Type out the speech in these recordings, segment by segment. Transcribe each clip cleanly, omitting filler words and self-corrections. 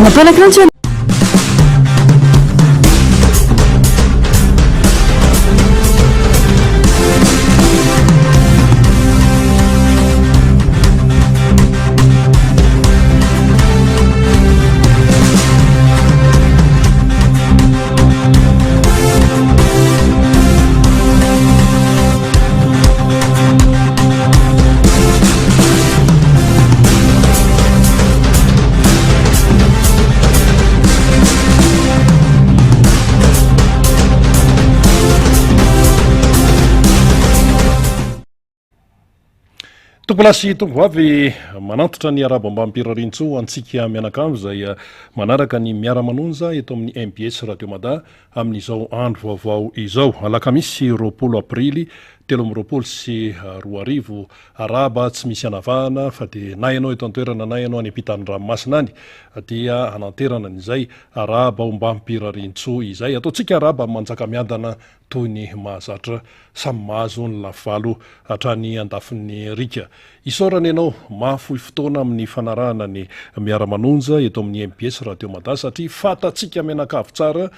Mampianakira tompolasy tomboavy manantitra ny arabo ambampirirarintso antsika mianakamo zay manaraka ny miara-manonja eto amin'ny MBS Radio Mada amin'izao andro vaovao izao alakamisy 20 aprily 2024 araba tsy misy anavahana fa de na ianao eto antoerana na ianao any ampitany ranomasina any dia ananterana n'izay araba ambampirirarintso izay ataotsika araba manjaka miadana toy ny mahazatra samy mahazo ny lavalo hatrany andafin'ny rika isorana ianao mahafohy fotoana amin'ny fanarahana ny miara-manonja eto amin'ny MBS Radio Mada satria fatatsika menakavy tsara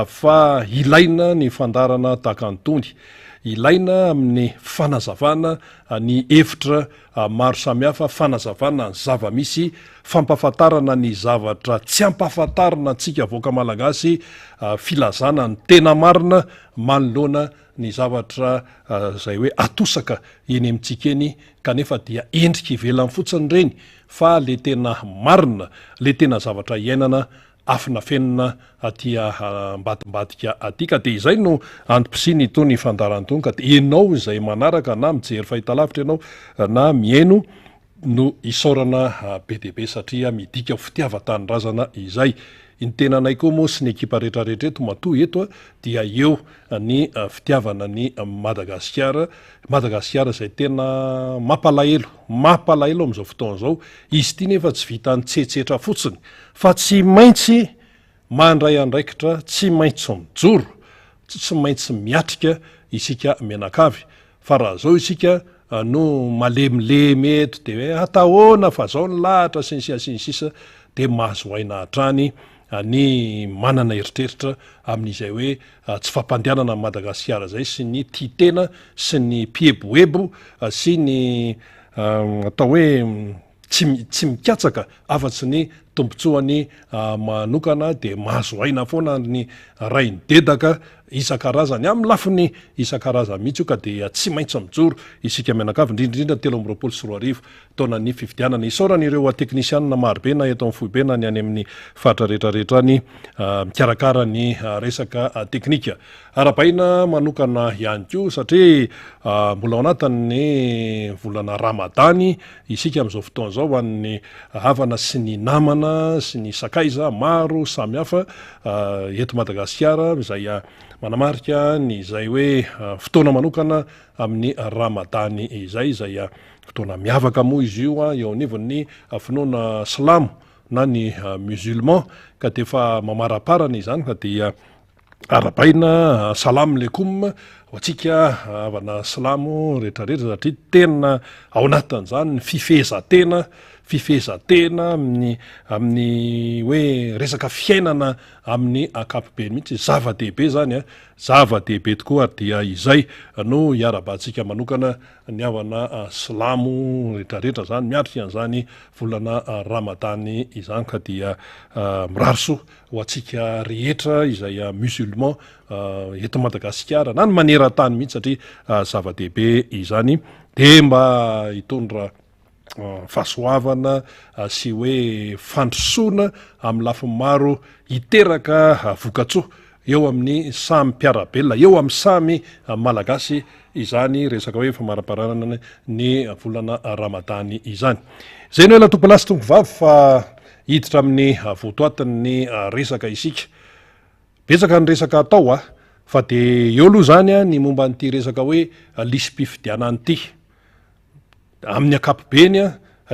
fa ilaina ny fandarana takantony ilaina amin'ny fanazavana ny efitra maro samihafa fanazavana ny zava-misy fampafatarana ny zavatra tsy ampafatarana antsika voaka malagasy filazana ny tena marina manoloana ny zavatra zay hoe atosaka eny amintsika eny kanefa dia endrika ivelany fotsiny reny fa le tena marina le tena zavatra iainana afina fenina atia mbadimbadika atika de izay no antom-pisiny itony fandarantony ka de ianao izay manaraka na mijery fahitalavitra ianao na mieno no isorana be debe satria midika fitiava-tanindrazana izay ny tenanay koa moa sy ny ekipa rehetrarehetra eto matoy eto dia eo ny fitiavana ny Madagasikara zay tena mampalahelo amin'izao fotoana zao izy ity nefa tsy vita ny tsetsetra fotsiny fa tsy maintsy mandray andraikitra tsy maintsy mijoro tsy maintsy miatrika isika menakavy fa raha zao isika no malemilemy eto de hoe atahoana fa zao ny lahatra sinsisa de mahazo aina hatrany ny manana eritreritra amin'izay hoe tsy fampandehanana Madagasikara zay sy ny titena sy ny pieboebo sy ny atao hoe tsy mikatsaka afatsy ny tombotsoany manokana de mahazo aina foana ny rainy dedaka isan-karazany amin'ny lafiny isan-karazany mihitsy io ka de tsy maintsy mijoro isika menakavy indrindrindra 2024 taona ny fifidianana isorana ireo teknisianina marobe na eto amin'ny foibe na ny any amin'ny fatra rehetrarehetra ny mikarakara ny resaka teknika arapaina manokana ihany koa satria mbola ao anatin'ny volana ramadany isika amin'izao fotoana zao amin'ny havana sy ny namana sy ny sakaiza maro samihafa eto Madagasikara izay manamarika ny zay hoe fotoana manokana amin'ny ramadany izay fotoana miavaka moa izy io eo anivon'ny finoana silamo na ny musulman ka de fa mamaraparana izany ka dia arabaina salam lekum hoatsika avana silamo rehetrarehetra satria tena ao anatin'izany ny fifezatena amin'ny hoe resaka fiainana amin'ny akapobe mihitsy zava-dehibe zany zava-dehibe tokoa ary dia izay no iarabantsika manokana ny avana silamo rehetrarehetra zany miatrika an'izany volana ramadany izany ka dia miraroso ho antsika rehetra izay musulman eto Madagasikara na ny maneran-tany mihitsy satria zava-dehibe izany de mba hitondra fahasoavana sy hoe fandrosoana amin'ny lafiny maro hiteraka vokatsoa eo amin'ny samy mpiarabelona eo amin'ny samy malagasy izany resaka hoe famaraparanana ny volana ramadany izany zay no ela tompolasy tombovavy fa hiditra amin'ny votoatiny ny resaka isika betsaka ny resaka atao fa de eo aloha zany ny momba n'ity resaka hoe lisy-pifidianany ity amin'ny akapobeny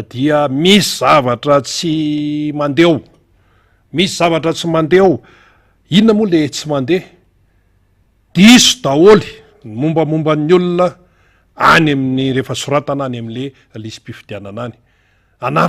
dia misy zavatra tsy mandeha inona moa le tsy mandeha diso daholy mombamomba ny olona any amin'ny rehefa soratana any amin'le lisy-pifidianana any